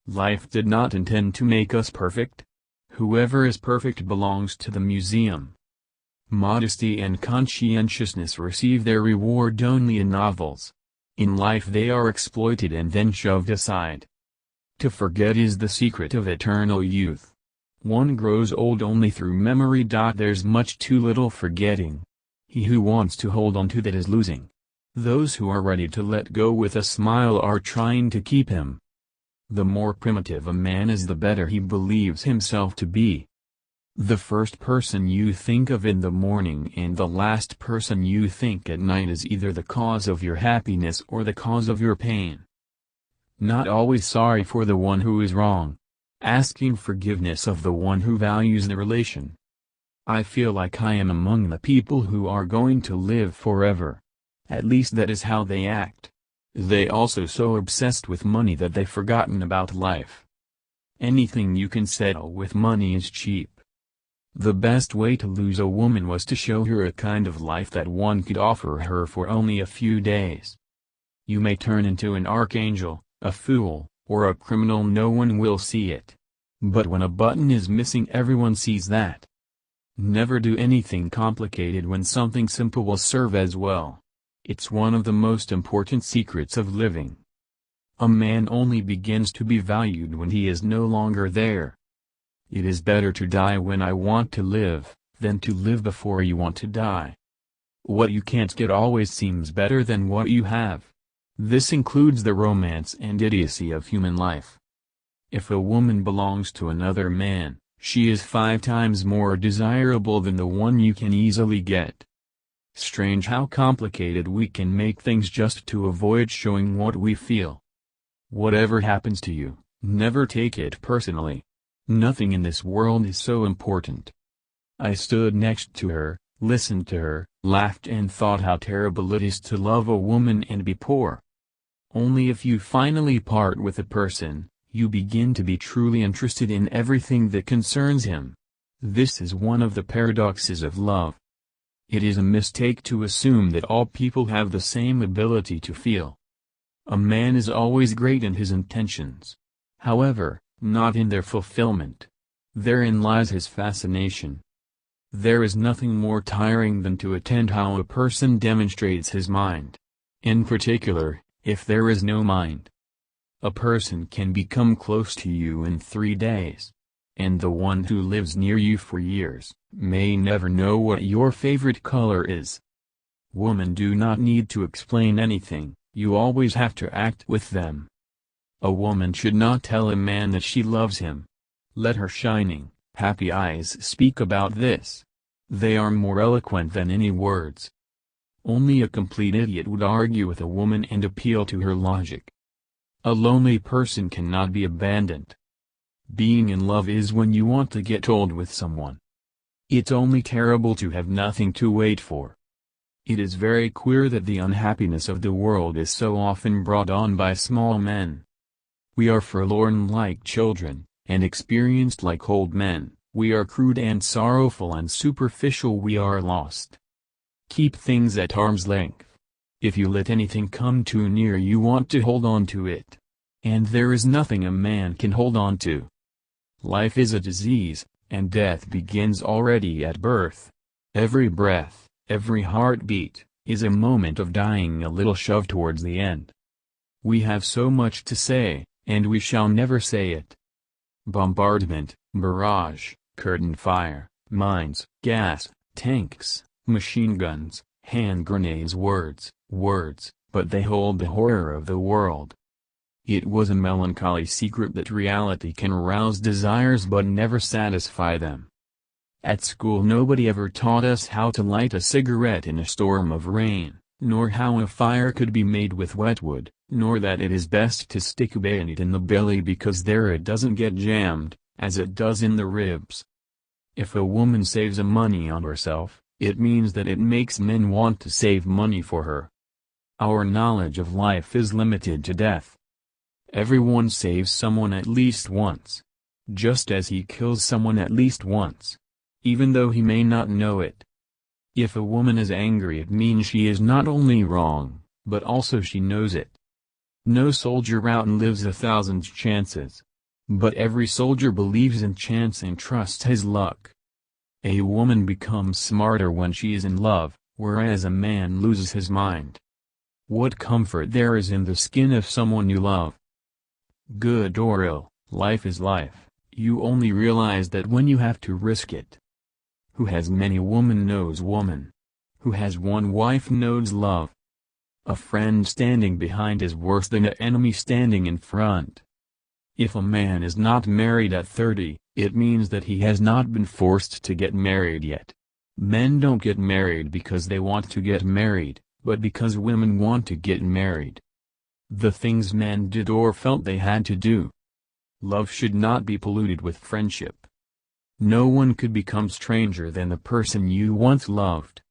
Life did not intend to make us perfect. Whoever is perfect belongs to the museum. Modesty and conscientiousness receive their reward only in novels. In life they are exploited and then shoved aside. To forget is the secret of eternal youth. One grows old only through memory. There's much too little forgetting. He who wants to hold on to that is losing. Those who are ready to let go with a smile are trying to keep him. The more primitive a man is, the better he believes himself to be. The first person you think of in the morning and the last person you think at night is either the cause of your happiness or the cause of your pain. Not always sorry for the one who is wrong. Asking forgiveness of the one who values the relation. I feel like I am among the people who are going to live forever. At least that is how they act. They also so obsessed with money that they've forgotten about life. Anything you can settle with money is cheap. The best way to lose a woman was to show her a kind of life that one could offer her for only a few days. You may turn into an archangel, a fool, or a criminal. No one will see it. But when a button is missing, everyone sees that. Never do anything complicated when something simple will serve as well. It's one of the most important secrets of living. A man only begins to be valued when he is no longer there. It is better to die when I want to live, than to live before you want to die. What you can't get always seems better than what you have. This includes the romance and idiocy of human life. If a woman belongs to another man, she is 5 times more desirable than the one you can easily get. Strange how complicated we can make things just to avoid showing what we feel. Whatever happens to you, never take it personally. Nothing in this world is so important. I stood next to her, listened to her, laughed and thought how terrible it is to love a woman and be poor. Only if you finally part with a person, you begin to be truly interested in everything that concerns him. This is one of the paradoxes of love. It is a mistake to assume that all people have the same ability to feel. A man is always great in his intentions. However, not in their fulfillment. Therein lies his fascination. There is nothing more tiring than to attend how a person demonstrates his mind. In particular, if there is no mind. A person can become close to you in 3 days. And the one who lives near you for years, may never know what your favorite color is. Women do not need to explain anything, you always have to act with them. A woman should not tell a man that she loves him. Let her shining, happy eyes speak about this. They are more eloquent than any words. Only a complete idiot would argue with a woman and appeal to her logic. A lonely person cannot be abandoned. Being in love is when you want to get old with someone. It's only terrible to have nothing to wait for. It is very queer that the unhappiness of the world is so often brought on by small men. We are forlorn like children, and experienced like old men. We are crude and sorrowful and superficial. We are lost. Keep things at arm's length. If you let anything come too near, you want to hold on to it. And there is nothing a man can hold on to. Life is a disease, and death begins already at birth. Every breath, every heartbeat, is a moment of dying a little shoved towards the end. We have so much to say, and we shall never say it. Bombardment, barrage, curtain fire, mines, gas, tanks, machine guns, hand grenades. Words, but they hold the horror of the world. It was a melancholy secret that reality can arouse desires but never satisfy them. At school nobody ever taught us how to light a cigarette in a storm of rain, nor how a fire could be made with wet wood, nor that it is best to stick a bayonet in the belly because there it doesn't get jammed, as it does in the ribs. If a woman saves money on herself, it means that it makes men want to save money for her. Our knowledge of life is limited to death. Everyone saves someone at least once. Just as he kills someone at least once. Even though he may not know it. If a woman is angry, it means she is not only wrong, but also she knows it. No soldier outlives 1,000 chances. But every soldier believes in chance and trusts his luck. A woman becomes smarter when she is in love, whereas a man loses his mind. What comfort there is in the skin of someone you love. Good or ill, life is life, you only realize that when you have to risk it. Who has many women knows woman. Who has one wife knows love. A friend standing behind is worse than an enemy standing in front. If a man is not married at 30, it means that he has not been forced to get married yet. Men don't get married because they want to get married, but because women want to get married. The things men did or felt they had to do. Love should not be polluted with friendship. No one could become stranger than the person you once loved.